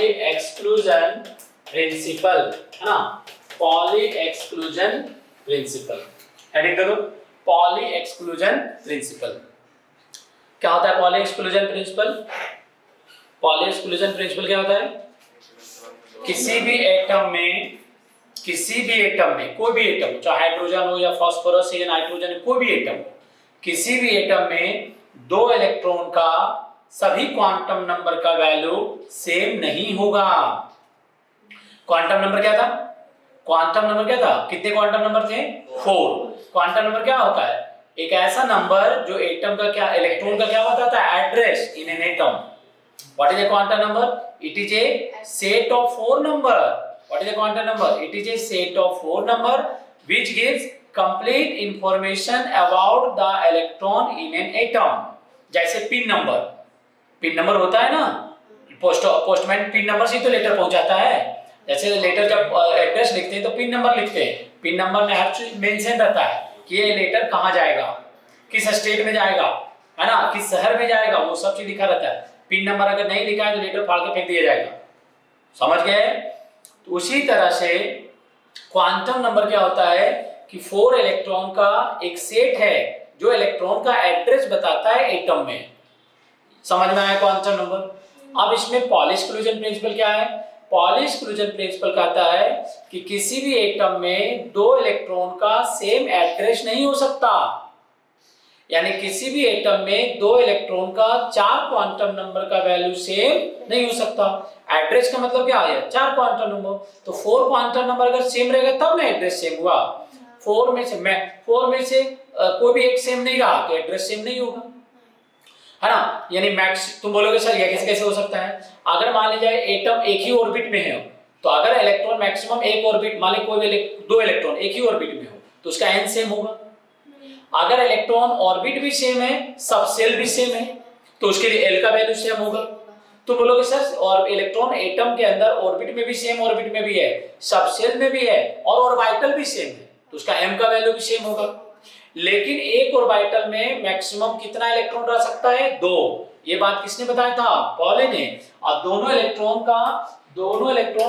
Poly exclusion principal, है ना, poly exclusion principal. Heading करो, पॉली एक्सक्लूजन प्रिंसिपल। क्या होता है poly exclusion principal? Poly exclusion principal क्या होता है? किसी भी एटम में कोई भी एटम, चाहे हाइड्रोजन हो या फास्फोरस या नाइट्रोजन, कोई भी एटम, किसी भी एटम में दो इलेक्ट्रॉन का सभी क्वांटम नंबर का वैल्यू सेम नहीं होगा। क्वांटम नंबर क्या था? कितने क्वांटम नंबर थे? 4। क्वांटम नंबर क्या होता है? एक ऐसा नंबर जो एटम का क्या, इलेक्ट्रॉन का क्या बताता है? Address in an atom. What is a quantum number? It is a set of 4 number. What is a quantum number? It is a set of 4 number which gives complete information about the electron in an atom. जैसे pin number होता है ना, postman pin number से तो letter पहुंचाता है। जैसे letter जब एड्रेस लिखते हैं तो पिन नंबर लिखते हैं। पिन नंबर में हर चीज मेंशन रहता है कि ये लेटर कहाँ जाएगा, किस स्टेट में जाएगा, है ना, किस शहर में जाएगा, वो सब चीज लिखा रहता है। पिन नंबर अगर नहीं लिखा है तो लेटर फाड़ के फेंक दिया जाएगा। समझ गए? तो उसी तरह से क्वांटम नंबर क्या होता है कि 4 इलेक्ट्रॉन का एक सेट है जो इलेक्ट्रॉन का एड्रेस बताता है एटम में। समझ में आया क्वांटम नंबर? अब इसमें पॉली एक्सक्लूजन प्रिंसिपल क्या है? पॉली एक्सक्लूजन प्रिंसिपल कहता है कि किसी भी एटम में दो इलेक्ट्रॉन का सेम एड्रेस नहीं हो सकता। यानी किसी भी एटम में दो इलेक्ट्रॉन का 4 क्वांटम नंबर का वैल्यू सेम नहीं हो सकता। एड्रेस का मतलब क्या है? 4 क्वांटम नंबर। तो 4 क्वांटम नंबर अगर सेम रहेगा तब ना एड्रेस सेम हुआ। 4 में से कोई भी एक सेम नहीं रहा तो एड्रेस सेम नहीं होगा, है ना। यानी मैक्स, तुम बोलोगे सर ये कैसे हो सकता है? अगर मान लीजिए एटम एक ही ऑर्बिट में है, तो अगर इलेक्ट्रॉन मैक्सिमम एक ऑर्बिट, मान लीजिए कोई दो इलेक्ट्रॉन एक ही ऑर्बिट में हो तो उसका n सेम होगा। अगर इलेक्ट्रॉन ऑर्बिट भी सेम है, सब सेल भी सेम है, तो उसके लिए L का वैल्यू सेम होगा। तो बोलोगे सर और इलेक्ट्रॉन एटम के अंदर ऑर्बिट में भी सेम, ऑर्बिट में भी है, सब सेल में भी है और ऑर्बिटल भी सेम है, तो उसका m का वैल्यू भी सेम होगा। लेकिन एक ऑर्बिटल में मैक्सिमम कितना इलेक्ट्रॉन रह सकता है? 2। ये बात किसने बताया था? पॉली ने। और दोनों इलेक्ट्रॉन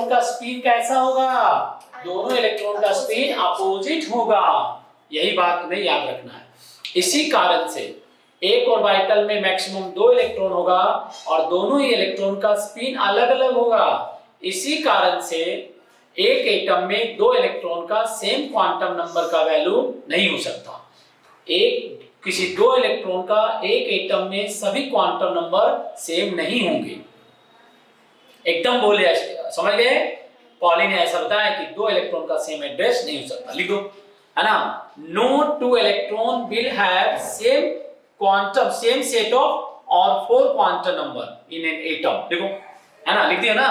का स्पिन कैसा होगा? दोनों इलेक्ट्रॉन का स्पिन अपोजिट होगा। यही बात तुम्हें याद रखना है। इसी कारण से एक ऑर्बिटल में मैक्सिमम 2 इलेक्ट्रॉन होगा और दोनों ही इलेक्ट्रॉन का स्पिन अलग अलग होगा। इसी कारण से एक एटम में 2 इलेक्ट्रॉन का सेम क्वांटम नंबर का वैल्यू नहीं हो सकता। किसी 2 इलेक्ट्रॉन का एक एटम में सभी क्वांटम नंबर सेम नहीं होंगे। एकदम बोले, समझ गए? पॉली ने ऐसा बताया कि 2 इलेक्ट्रॉन का सेम एड्रेस नहीं हो सकता। लिखो, है ना, no 2 electron will have same set of or 4 quantum number in an atom। देखो, है ना, लिख दिया ना?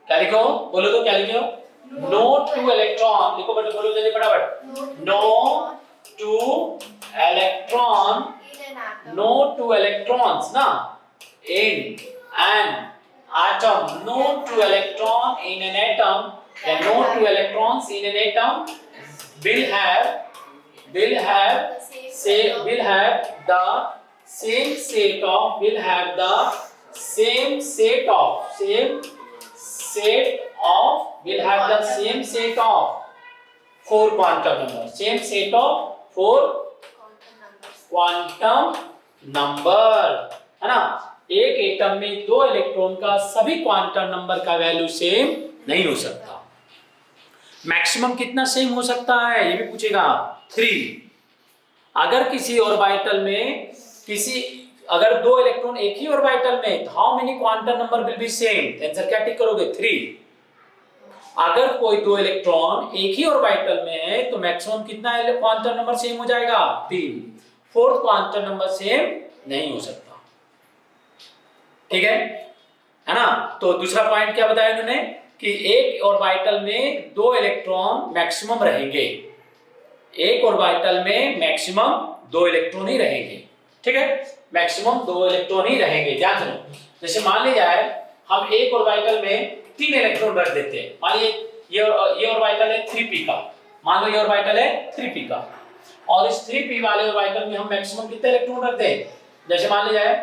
क्या लिखो? बोलो तो क्या लिखो? no 2 electron, लिखो बेटा, बोलो जल्दी फटाफट। no 2 electrons ना in an atom, no 2 electron in an atom, then no 2 electrons in an atom will have the same set of 4 quantum number, same set of 4 quantum number, है ना। एक atom में 2 इलेक्ट्रॉन का सभी quantum number का value same नहीं हो सकता। मैक्सिमम कितना सेम हो सकता है ये भी पूछेगा। 3। अगर किसी ऑर्बिटल में अगर 2 इलेक्ट्रॉन एक ही ऑर्बिटल में, तो how many quantum number will be same? Answer क्या टिक करोगे? 3। अगर कोई 2 इलेक्ट्रॉन एक ही ऑर्बिटल में है तो मैक्सिमम कितना क्वांटम नंबर सेम हो जाएगा? 3। 4th क्वांटम नंबर सेम नहीं हो सकता। ठीक है ना। तो दूसरा पॉइंट क्या बताया इन्होंने कि एक ऑर्बिटल में 2 इलेक्ट्रॉन मैक्सिमम रहेंगे। एक ऑर्बिटल में मैक्सिमम 2 इलेक्ट्रॉन ही रहेंगे। ठीक है, मैक्सिमम 2 इलेक्ट्रॉन ही रहेंगे। ध्यान सुनो, जैसे मान लीजिए हम एक ऑर्बिटल में 3 इलेक्ट्रॉन रख देते हैं। मान लीजिए ये ऑर्बिटल है 3p का, मान लो ये ऑर्बिटल है 3p का, और इस 3p वाले ऑर्बिटल में हम मैक्सिमम कितने इलेक्ट्रॉन रखते हैं? जैसे मान लीजिए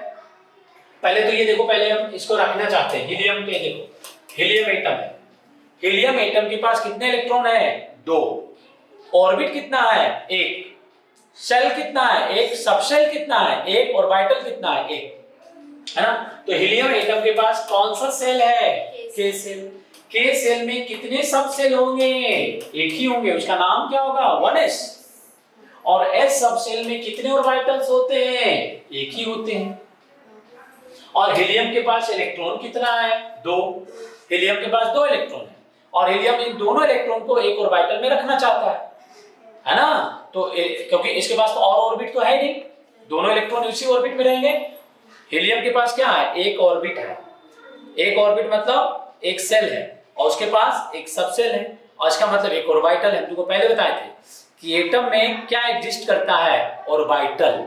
पहले तो ये देखो, पहले हम इसको रखना चाहते हैं हीलियम के, देखो हीलियम एटम है, हीलियम एटम के पास कितने इलेक्ट्रॉन है? 2। ऑर्बिट कितना है? 1। शेल कितना है? 1। सबशेल कितना है? 1। ऑर्बिटल कितना है? 1, है ना? तो हीलियम एटम के पास कौन सा सेल है? के सेल। के सेल में कितने सब सेल होंगे? एक ही होंगे, उसका नाम क्या होगा? 1s। और s सब सेल में कितने ऑर्बिटल्स होते हैं? एक ही होते हैं। और हीलियम के पास इलेक्ट्रॉन कितना है? 2। हीलियम के पास 2 इलेक्ट्रॉन है और हीलियम इन दोनों इलेक्ट्रॉन को एक ऑर्बिटल में रखना चाहता है ना? तो क्योंकि इसके पास तो और ऑर्बिट तो है नहीं, दोनों इलेक्ट्रॉन उसी ऑर्बिट में रहेंगे। हीलियम के पास क्या है? एक ऑर्बिट है। एक ऑर्बिट मतलब एक सेल है और उसके पास एक सब सेल है और इसका मतलब एक ऑर्बिटल है। हम तुमको पहले बताए थे कि एटम में क्या एग्जिस्ट करता है? ऑर्बिटल।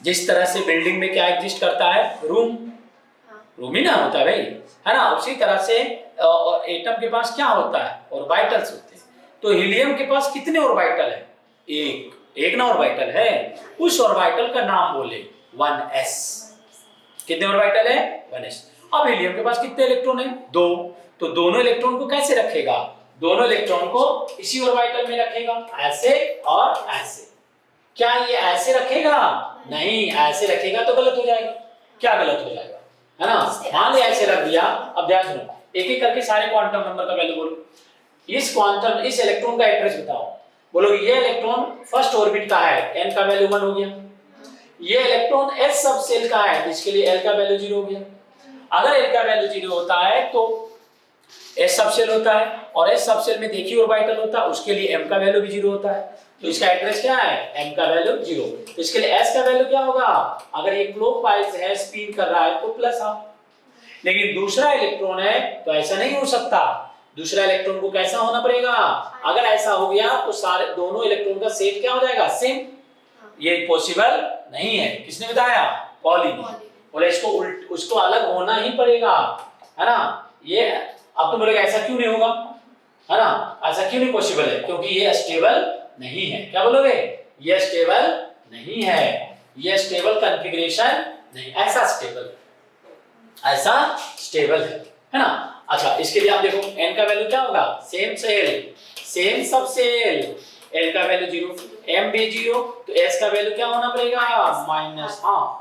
जिस तरह से बिल्डिंग में क्या एग्जिस्ट करता है? रूम। रूम ही ना होता है भाई, है ना? उसी तरह से एटम के पास क्या होता है? ऑर्बिटल्स होते हैं। तो हीलियम के पास कितने ऑर्बिटल है? एक ना ऑर्बिटल है। उस ऑर्बिटल का नाम बोले 1s। कितने ऑर्बिटल है? 1s। अब हीलियम के पास कितने इलेक्ट्रॉन है? 2। तो दोनों इलेक्ट्रॉन को कैसे रखेगा? दोनों इलेक्ट्रॉन को इसी ऑर्बिटल में रखेगा, ऐसे और ऐसे। क्या ये ऐसे रखेगा? नहीं, ऐसे रखेगा तो गलत हो जाएगा। क्या गलत हो जाएगा? है ना? मान लिया ऐसे रख दिया। अब ध्यान सुनो, एक एक करके सारे क्वांटम नंबर का वैल्यू बोलो। इस इलेक्ट्रॉन का एड्रेस बताओ। बोलो ये इलेक्ट्रॉन फर्स्ट ऑर्बिट का है, n का वैल्यू 1 हो गया। ये इलेक्ट्रॉन s सब सेल का है, इसके लिए l का वैल्यू 0 हो गया। अगर l का वैल्यू 0 होता है तो s सब सेल होता है और s सब सेल में देखिए ऑर्बिटल होता है, उसके लिए m का वैल्यू भी 0 होता है। तो इसका एड्रेस क्या है? m का वैल्यू 0। तो इसके लिए s का वैल्यू क्या होगा? अगर ये क्लॉकवाइज है, स्पिन कर रहा है तो प्लस हाफ। लेकिन दूसरा इलेक्ट्रॉन है तो ऐसा नहीं हो सकता। दूसरा इलेक्ट्रॉन को कैसा होना पड़ेगा? अगर ऐसा हो गया तो सारे दोनों इलेक्ट्रॉन का सेट क्या हो जाएगा? सेम। ये पॉसिबल नहीं है। किसने बताया? पॉली ने। बोले इसको उसको अलग होना ही पड़ेगा, है ना? ये अब तुम बोलोगे ऐसा क्यों नहीं होगा, है ना? ऐसा क्यों नहीं पॉसिबल है? क्योंकि ये स्टेबल नहीं है। क्या बोलोगे? ये स्टेबल नहीं है, ये स्टेबल कॉन्फ़िगरेशन नहीं, ऐसा स्टेबल है ना? अच्छा, इसके लिए आप देखो n का वैल्यू क्या होगा? सेम सेल, सेम सब सेल। l का वैल्यू 0, m भी 0, तो s का वैल्यू क्या होना पड़ेगा? -हाफ।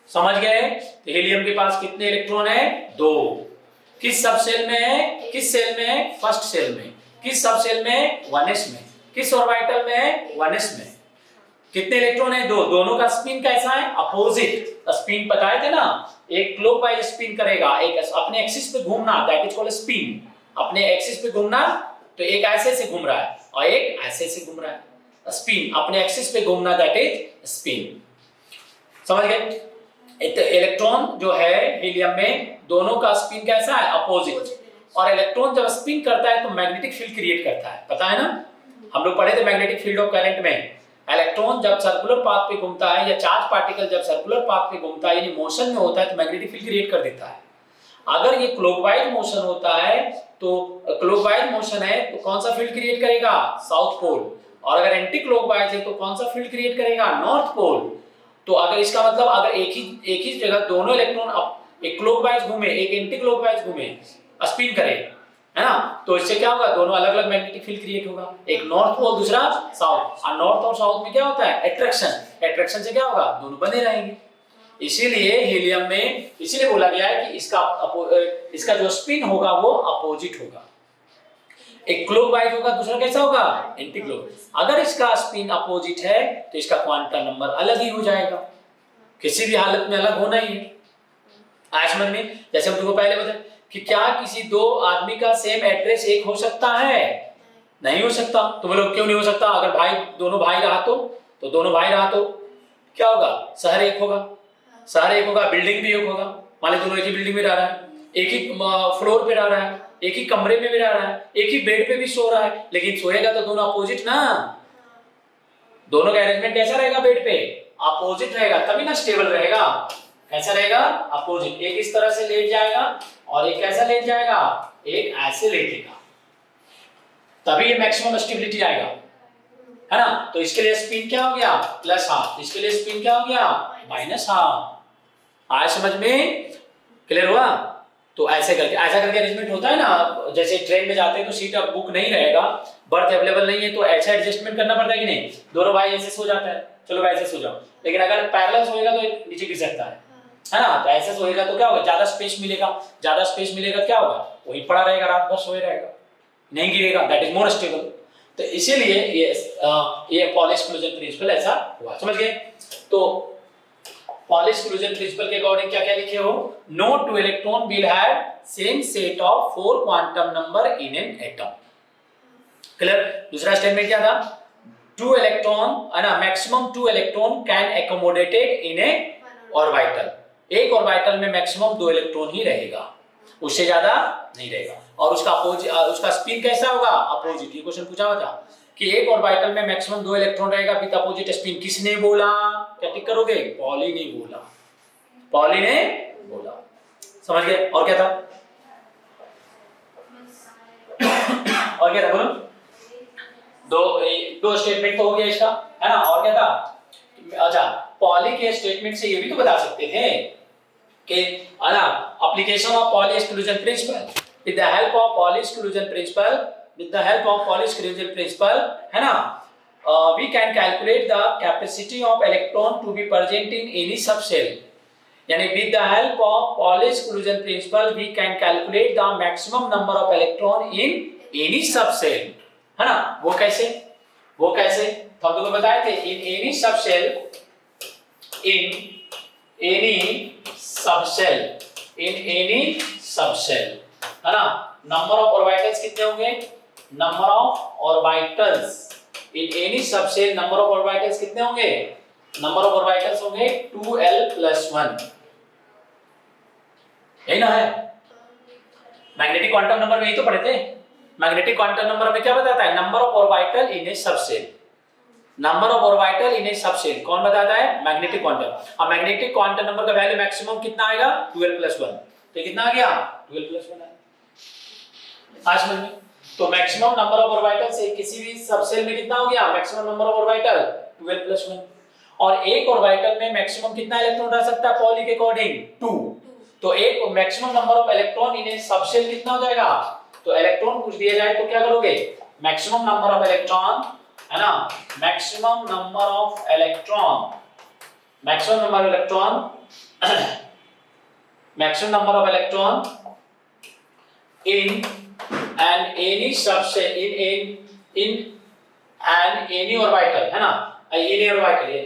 समझ गए? तो हीलियम के पास कितने इलेक्ट्रॉन है? 2। किस सब सेल में है? किस सेल में है? फर्स्ट सेल में। किस सब सेल में? 1s में। किस ऑर्बिटल में है? 1s में। कितने इलेक्ट्रॉन है? 2। दोनों का स्पिन कैसा है? अपोजिट। स्पिन बताए थे ना, एक क्लॉकवाइज स्पिन करेगा, एक अपने एक्सिस पे घूमना, दैट इज कॉल्ड स्पिन। अपने एक्सिस पे घूमना, तो एक ऐसे से घूम रहा है और एक ऐसे से घूम रहा है। स्पिन, अपने एक्सिस पे घूमना, दैट इज स्पिन। समझ गए? इलेक्ट्रॉन जो है हीलियम में, दोनों का स्पिन कैसा है? अपोजिट। और इलेक्ट्रॉन जब स्पिन करता है तो मैग्नेटिक फील्ड क्रिएट करता है, पता है ना? हम लोग पढ़े थे मैग्नेटिक फील्ड ऑफ करंट में। इलेक्ट्रॉन जब सर्कुलर पाथ पे घूमता है या चार्ज पार्टिकल जब सर्कुलर पाथ पे घूमता है, यानी मोशन में होता है, तो मैग्नेटिक फील्ड क्रिएट कर देता है। अगर ये क्लॉकवाइज मोशन होता है तो क्लॉकवाइज मोशन है तो कौन सा फील्ड क्रिएट करेगा? South pole. और अगर एंटी क्लॉकवाइज है तो कौन सा फील्ड क्रिएट करेगा? North pole. तो अगर इसका मतलब अगर एक ही जगह दोनों इलेक्ट्रॉन एक क्लॉकवाइज घूमे, एक एंटी क्लॉकवाइज घूमे, स्पिन करे, है ना? तो इससे क्या होगा? दोनों अलग अलग मैग्नेटिक फील्ड क्रिएट होगा, एक नॉर्थ पोल दूसरा साउथ। और नॉर्थ और साउथ में क्या होता है? अट्रैक्शन। अट्रैक्शन से क्या होगा? दोनों बने रहेंगे। इसीलिए हीलियम में इसीलिए बोला गया है कि इसका जो स्पिन होगा वो अपोजिट होगा। एक क्लॉकवाइज होगा, दूसरा कैसा होगा? Anti clockwise. अगर इसका स्पिन अपोजिट है तो इसका क्वांटम नंबर अलग ही हो जाएगा, किसी भी हालत में अलग होना ही है। आज समझ में? जैसे हम तुमको पहले बताए कि क्या किसी दो आदमी का सेम एड्रेस एक हो सकता है? नहीं हो सकता। तो बोलो क्यों नहीं हो सकता? अगर दोनों भाई रहा तो दोनों भाई रहा तो क्या होगा? शहर एक होगा, शहर एक होगा, बिल्डिंग भी एक होगा। मान लो दोनों एक ही बिल्डिंग में रह रहा है, एक ही फ्लोर पे रह रहा है, एक ही कमरे में भी रह रहा है, एक ही बेड पे भी सो रहा है, लेकिन सोएगा तो दोनों अपोजिट ना। दोनों का अरेंजमेंट कैसा रहेगा? बेड पे अपोजिट रहेगा, तभी ना स्टेबल रहेगा। कैसा रहेगा? अपोजिट। एक इस तरह से लेट जाएगा और एक कैसा लेट जाएगा? एक ऐसे लेटेगा, तभी ये मैक्सिमम स्टेबिलिटी आएगा, है ना? तो इसके लिए स्पिन क्या हो गया? +हाफ। इसके लिए स्पिन क्या हो गया? -हाफ। आज समझ में क्लियर हुआ? तो ऐसा करके अरेंजमेंट होता है ना, जैसे ट्रेन में जाते हैं तो सीट अब बुक नहीं रहेगा, बर्थ अवेलेबल नहीं है, तो ऐसा एडजस्टमेंट करना पड़ता है कि नहीं, दोनों भाई ऐसे सो जाता है, चलो भाई ऐसे सो जाओ, लेकिन अगर पैरेलल सोएगा तो नीचे गिर सकता है ना, तो ऐसे सोएगा तो क्या होगा, ज्यादा स्पेस मिलेगा, तो क्या होगा, वही पड़ा रहेगा, रात भर सोए रहेगा, नहीं गिरेगा, दैट इज मोर स्टेबल। तो इसीलिए ये पॉली एक्सक्लूजन प्रिंसिपल ऐसा हुआ, समझ गए। तो पॉली एक्सक्लूजन प्रिंसिपल के अकॉर्डिंग क्या क्या लिखे हो, no two electron will have same set of 4 quantum number in an atom. Clear. दूसरा स्टेटमेंट क्या था, 2 इलेक्ट्रॉन है ना, maximum 2 electron can accommodated in a orbital, एक ऑर्बिटल में मैक्सिमम 2 इलेक्ट्रॉन ही रहेगा, उससे ज्यादा नहीं रहेगा, और उसका स्पिन कैसा होगा, अपोजिट। ये क्वेश्चन पूछा हुआ था कि एक ऑर्बिटल में मैक्सिमम 2 इलेक्ट्रॉन रहेगा विद अपोजिट स्पिन, किसने बोला, क्या टिक करोगे, पॉली ने बोला, समझ गए। और क्या था और क्या था बोलो, दो स्टेटमेंट तो हो गया इसका, है ना, और क्या था, अच्छा पॉली के स्टेटमेंट से ये भी तो बता सकते थे कि है ना, application of poly exclusion principal with the help of poly exclusion principal, है ना, we can calculate the capacity of electron to be present in any subcell, यानी with the help of Pauli exclusion principle we can calculate the maximum number of electron in any subcell, है ना। वो कैसे हम लोगों को बताए थे, in any subcell, है ना, नंबर ऑफ ऑर्बिटल्स कितने होंगे, number of orbitals in any subshell, number of orbitals कितने होंगे, नंबर ऑफ ऑर्बिटल्स होंगे 2l+1, यही ना है। मैग्नेटिक क्वांटम नंबर में यही तो पढ़े थे, मैग्नेटिक क्वांटम नंबर में क्या बताता है, number of orbital in a subshell, number of orbital in a subshell कौन बताता है, मैग्नेटिक क्वांटम। अब मैग्नेटिक क्वांटम नंबर का वैल्यू मैक्सिमम कितना आएगा, 12+1, तो कितना आ गया, 12+1 है। आज समझ में, तो मैक्सिमम नंबर ऑफ ऑर्बिटल से किसी भी सबसेल में कितना हो गया, मैक्सिमम नंबर ऑफ ऑर्बिटल 12+1, और एक ऑर्बिटल में मैक्सिमम कितना इलेक्ट्रॉन रह सकता है पॉली के अकॉर्डिंग, 2, तो एक maximum number of electron in a subshell कितना हो जाएगा, तो इलेक्ट्रॉन पूछ दिया जाए तो क्या करोगे, मैक्सिमम नंबर ऑफ इलेक्ट्रॉन, है ना, maximum number of electron in an any subset in an any orbital, है ना, any orbital, ये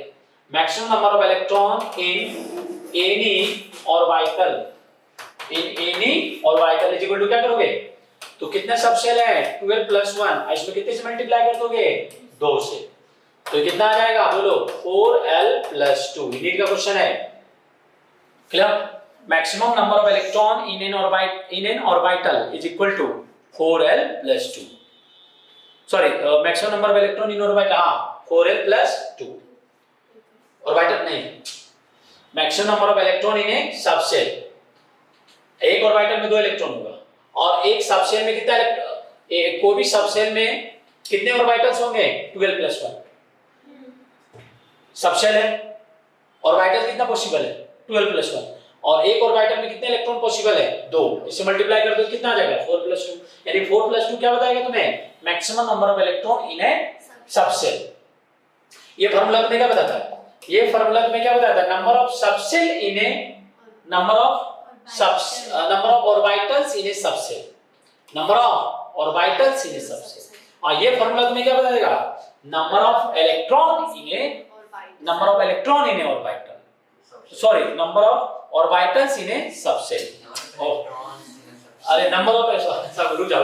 maximum number of electron in any orbital is equal to क्या करोगे, तो कितने सबसेल है 12+1, इसमें कितने से मल्टीप्लाई कर दोगे, 2 से, तो कितना आ जाएगा बोलो, 4l+2। नीट का क्वेश्चन है, clear. Maximum number of electron in an orbital is equal to 4l+2, sorry maximum number of electron in orbital, 4l+2, orbital नहीं, maximum number of electron in a subshell, एक orbital में 2 electron होगा, और एक subshell में कितना कोई भी सबसेल में कितने ऑर्बिटल्स होंगे, 12+1 सबसेल है, ऑर्बिटल कितना पॉसिबल है, 12+1, और एक ऑर्बिटल में कितने इलेक्ट्रॉन पॉसिबल है, 2, इससे मल्टीप्लाई कर दो कितना आ जाएगा, 4+2, यानी 4+2 क्या बताएगा तुम्हें, maximum number of electron in a subshell. ये फार्मूला तुम्हें क्या बताता है, ये फार्मूला तुम्हें क्या बताता है, number of subshell in A number of orbitals in a subshell, number of orbitals in a subshell, और ये फार्मूला तुम्हें क्या बताएगा, number of electron in a orbital, sorry number of orbitals in a subshell, अरे number of, सब रुक जाओ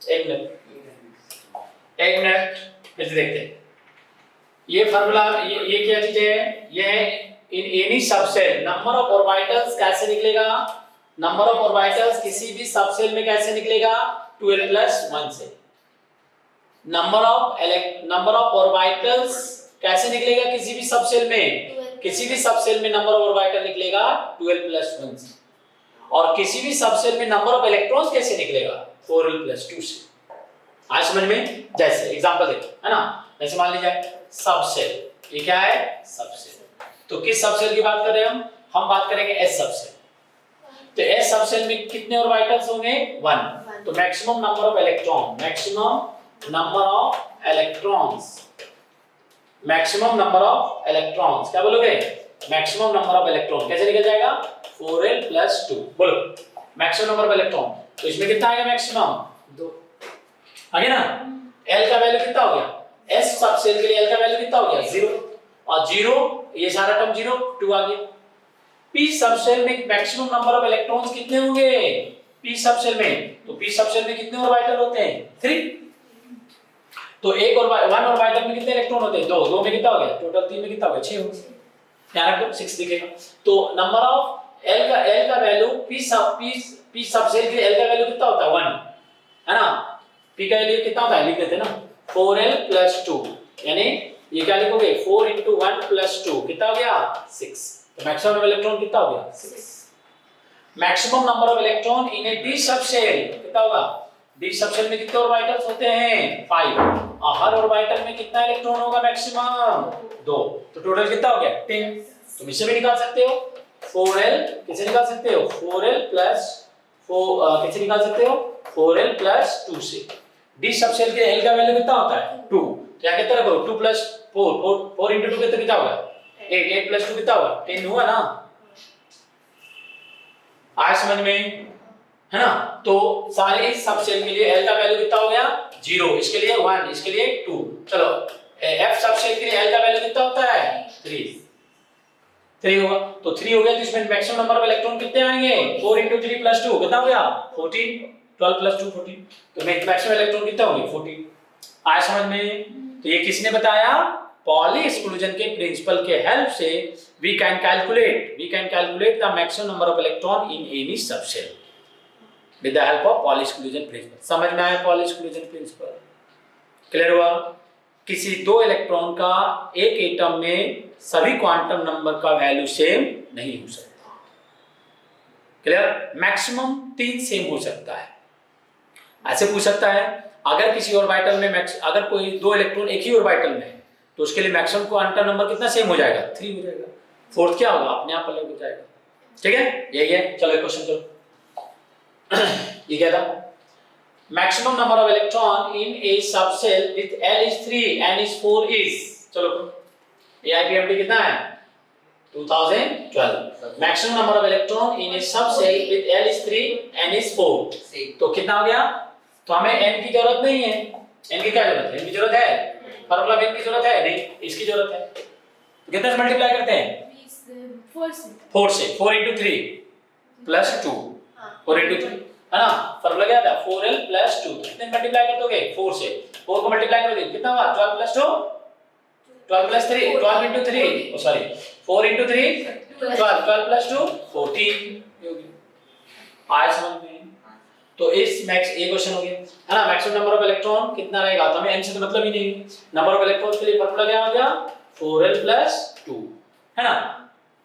एक मिनट फिर से देखते हैं। ये फार्मूला, ये क्या चीज है, ये है in any subshell, number of orbitals कैसे निकलेगा, नंबर ऑफ ऑर्बिटल्स किसी भी सबसेल में कैसे निकलेगा, 12+1 से। नंबर ऑफ ऑर्बिटल्स कैसे निकलेगा किसी भी सबसेल में, किसी भी सबसेल में नंबर ऑफ ऑर्बिटल निकलेगा 12+1 से, और किसी भी सबसेल में नंबर ऑफ इलेक्ट्रॉन्स कैसे निकलेगा, 4l+2 से। आज समझ में, जैसे एग्जांपल देखो, है ना, जैसे मान लीजिए सबसेल, ये क्या है, सबसेल, तो किस सबसेल की बात कर रहे हैं हम बात करेंगे एस सबसेल। तो एस सबसेल में कितने ऑर्बिटल्स होंगे 1 तो मैक्सिमम नंबर ऑफ इलेक्ट्रॉन क्या बोलोगे मैक्सिमम नंबर ऑफ इलेक्ट्रॉन कैसे निकल जाएगा 4l + 2 बोलो मैक्सिमम नंबर ऑफ इलेक्ट्रॉन तो इसमें कितना आएगा मैक्सिमम 2 आगे ना l का वैल्यू कितना हो गया s सबसेल के लिए l का वैल्यू कितना हो गया 0 और 0 ये सारा टर्म 0 2 आ गया p सबसेल में मैक्सिमम नंबर ऑफ इलेक्ट्रॉन्स कितने होंगे p सबसेल में तो p सबसेल में कितने ऑर्बिटल होते हैं 3 तो एक और 1 ऑर्बिटल में कितने इलेक्ट्रॉन होते हैं 2 में कितना हो गया टोटल 3 में कितना हो गया 6 हो गया ध्यान रखो 6 दिखेगा तो नंबर ऑफ l का वैल्यू p सबसेल के l का वैल्यू कितना होता है 1 है ना p का वैल्यू कितना होता है लिख देते हैं ना 4l + 2 यानी ये क्या लिखोगे 4 × 1 + 2 कितना हो गया 6 तो मैक्सिमम इलेक्ट्रॉन कितना हो गया 6 maximum number of electron in A d subshell कितना होगा d सबसेल में कितने ऑर्बिटल्स होते हैं 5 और हर ऑर्बिटल में कितना इलेक्ट्रॉन होगा मैक्सिमम 2 तो टोटल कितना हो गया 10 तुम इससे भी निकाल सकते हो 4l कैसे निकाल सकते हो 4l + 4 कैसे निकाल सकते हो 4l + 2 से d सबसेल के l का वैल्यू कितना होता है 2 क्या कहते रखो 2 + 4 × 2 कितना होगा 8 + 2 कितना होगा 10 हुआ ना आज समझ में है ना तो सारे इस सबसेल के लिए l का वैल्यू कितना हो गया 0 इसके लिए 1 इसके लिए 2 चलो f सबसेल के लिए l का वैल्यू कितना होता है 3 होगा तो 3 हो गया तो इसमें मैक्सिमम नंबर ऑफ इलेक्ट्रॉन कितने आएंगे 4 × 3 + 2 कितना हो गया 14 12 + 2 14 तो मैक्सिमम इलेक्ट्रॉन कितना होंगे 14 आया समझ में तो ये किसने बताया पॉली एक्सक्लूजन के प्रिंसिपल के हेल्प से we can calculate the maximum number of electron in any subshell with the help of Pauli exclusion principle समझ में आया पॉली एक्सक्लूजन प्रिंसिपल क्लियर हुआ किसी दो इलेक्ट्रॉन का एक एटम में सभी क्वांटम नंबर का वैल्यू सेम नहीं हो सकता क्लियर मैक्सिमम 3 सेम हो सकता है ऐसे पूछ सकता है अगर किसी ऑर्बिटल में अगर कोई दो इलेक्ट्रॉन एक ही ऑर्बिटल में है तो उसके लिए मैक्सिमम क्वांटम नंबर कितना सेम हो जाएगा 3 हो जाएगा फोर्थ क्या होगा अपने आप अलग हो जाएगा ठीक है यही है चलो क्वेश्चन चलो ये क्या था maximum number of electron in a subshell with l is 3 n is 4 is चलो AIPMD कितना है 2012 maximum number of electron in a subshell with l is 3 n is 4 तो कितना हो गया तो हमें n की जरूरत नहीं है n की क्या जरूरत है n की जरूरत है फार्मूला में n की जरूरत है नहीं इसकी जरूरत है तो कितने से मल्टीप्लाई करते हैं 4 से 4 × 3 + 2 4 × 3 है ना फार्मूला क्या था 4l + 2 कितने मल्टीप्लाई कर दोगे 4 से 4 को मल्टीप्लाई करोगे कितना हुआ 12 + 2 12 + 3 12 × 3 सॉरी 4 × 3 12 + 2 14 आया समझ में तो इस मैक्स एक क्वेश्चन हो गया है ना मैक्सिमम नंबर ऑफ इलेक्ट्रॉन कितना रहेगा तो हमें n से तो मतलब ही नहीं नंबर ऑफ इलेक्ट्रॉन्स के लिए फार्मूला क्या हो गया 4l + 2 है ना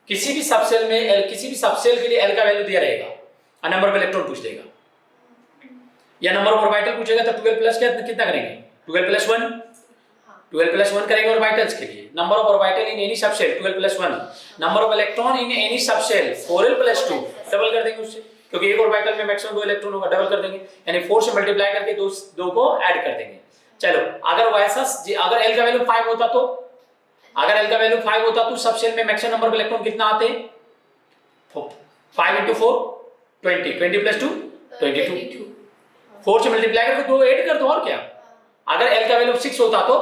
किसी भी सबसेल के लिए l का वैल्यू दिया रहेगा और नंबर ऑफ इलेक्ट्रॉन पूछ देगा या नंबर ऑफ ऑर्बिटल पूछेगा तो 12 प्लस कितना करेंगे 12 + 1 12 + 1 करेंगे ऑर्बिटल्स के लिए number of orbital in any subshell 12 + 1 number of electron in any subshell 4l + 2 double कर देंगे उससे क्योंकि एक ऑर्बिटल में मैक्सिमम 2 इलेक्ट्रॉन होगा डबल कर देंगे यानी 4 से मल्टीप्लाई करके दो को ऐड कर देंगे चलो अगर वैसा अगर l का वैल्यू 5 होता तो अगर l का वैल्यू 5 होता तो सबसेल में मैक्सिमम नंबर ऑफ इलेक्ट्रॉन कितना आते 5 × 4 20 20 + 2 22 4 से मल्टीप्लाई करके 2 ऐड कर दो और क्या अगर l का वैल्यू 6 होता तो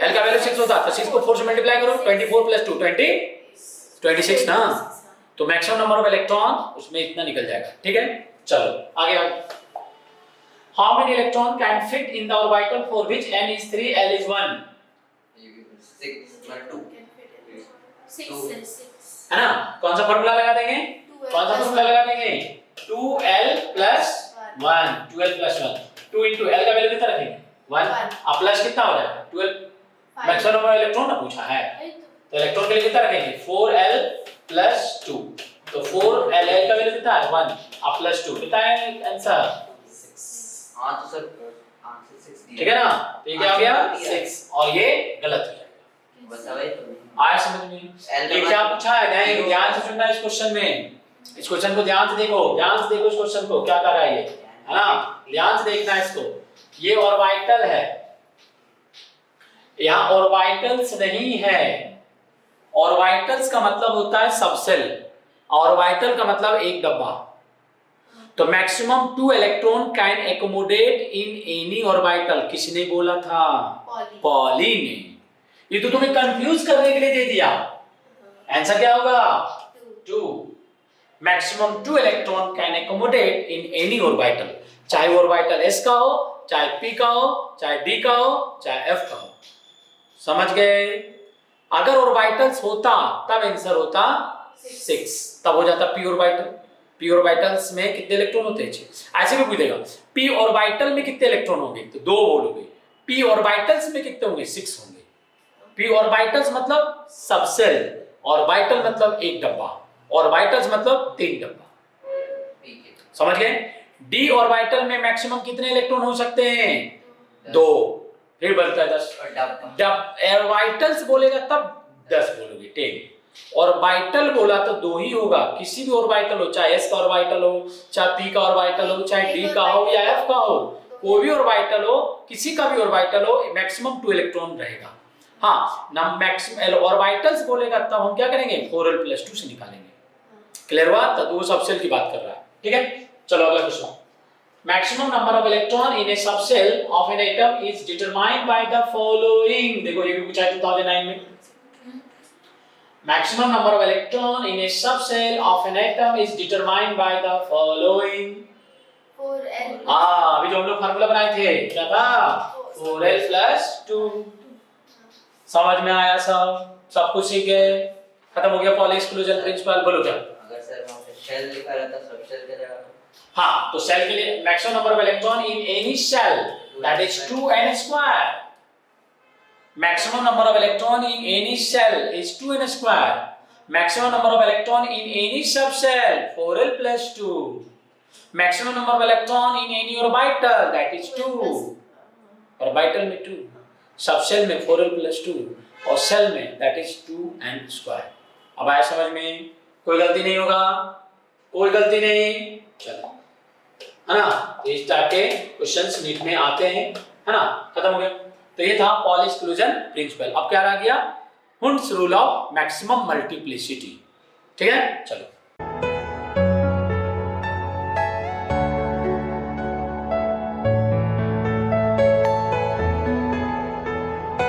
l का वैल्यू 6 होता तो 6 को 4 से मल्टीप्लाई करो 24 + 2 26 ना तो मैक्सिमम नंबर ऑफ इलेक्ट्रॉन उसमें इतना निकल जाएगा ठीक है चलो आगे how many electron can fit in the orbital for which n is 3 l is 1 6 है ना कौन सा फार्मूला लगा देंगे 2l + 1 2l + 1 2 * l का वैल्यू कितना रखेंगे 1 अब प्लस कितना हो जाएगा 12 मैक्सिमम नंबर ऑफ इलेक्ट्रॉन ना पूछा है तो इलेक्ट्रॉन के लिए कितना रखेंगे 4l + 2 तो 4l का वैल्यू कितना है 1 अब + 2 कितना है आंसर 6 हां तो सर आंसर 6 ठीक है ना तो ये क्या हो गया 6 और ये गलत हो जाएगा बताइए आया समझ में ये क्या पूछा है ध्यान से सुनना इस क्वेश्चन में इस क्वेश्चन को ध्यान से देखो इस क्वेश्चन को क्या कर रहा है ये, है ना, ध्यान से देखना है इसको। ये ऑर्बिटल है, यहाँ ऑर्बिटल्स नहीं है। ऑर्बिटल्स का मतलब होता है सबसेल, ऑर्बिटल का मतलब एक डब्बा। तो maximum 2 electron can accommodate in any orbital, किसने बोला था? पॉली ने। ये तो तुम्हें कंफ्यूज करने के लिए दे दिया। आंसर क्या होगा? 2। Maximum 2 electron can accommodate in any orbital, चाहे ऑर्बिटल s का हो, चाहे p का हो, चाहे d का हो, चाहे f का हो। समझ गए? अगर ऑर्बिटल्स होता तब आंसर होता 6, तब हो जाता p ऑर्बिटल। p ऑर्बिटल्स में कितने इलेक्ट्रॉन होते हैं? 6। ऐसे भी पूछेगा p ऑर्बिटल में कितने इलेक्ट्रॉन होंगे, तो 2 बोलोगे। p ऑर्बिटल्स में कितने होंगे? 6 होंगे। p ऑर्बिटल्स मतलब सबसेल, ऑर्बिटल मतलब एक डब्बा, ऑर्बिटल्स मतलब 3 डब्बा। समझ गए? d ऑर्बिटल में मैक्सिमम कितने इलेक्ट्रॉन हो सकते हैं? 2। फिर बनता है 10। ऑर्बिटल्स बोलेगा तब 10 बोलोगे, 10। ऑर्बिटल बोला तो 2 ही होगा, किसी भी ऑर्बिटल हो, चाहे s का ऑर्बिटल हो, चाहे p का ऑर्बिटल हो, चाहे d का हो या f का हो, कोई भी ऑर्बिटल हो, किसी का भी ऑर्बिटल हो, मैक्सिमम 2 इलेक्ट्रॉन रहेगा। हाँ ना, मैक्सिमम ऑर्बिटल्स बोलेगा तब हम क्या करेंगे? 4l+2 से निकालेंगे। क्लियर हुआ? तो 2 सबसेल की बात कर रहा है, ठीक है। चलो अगला question. Maximum number of electron in a subshell of an atom is determined by the following. देखो ये भी पूछा है 2009 में। Maximum number of electron in a subcell of an atom is determined by the following. 4l। अभी जो हम लोग फार्मूला बनाए थे क्या था? 4l+2। समझ में आया सब कुछ सीख गए, खत्म हो गया पॉली एक्सक्लूजन प्रिंसिपल। बोलो क्या? अगर सर वहां पे शेल लिखा रहता सबसेल के जगह। हाँ, तो सेल के लिए maximum number of electron in any cell that is 2n²। Maximum number of electron in any cell is 2n². Maximum number of electron in any subcell 4l+2. Maximum number of electron in any orbital that is 2. Orbital में 2, subcell में 4l+2 और cell में that is 2n²। अब आया समझ में? कोई गलती नहीं होगा, कोई गलती नहीं। चलो, है ना, इस टाइप के क्वेश्चंस नीट में आते हैं, है ना। खत्म हो गया। तो ये था पॉली एक्सक्लूजन प्रिंसिपल। अब क्या रह गया? हुंस रूल ऑफ मैक्सिमम मल्टीप्लिसिटी। ठीक है, चलो।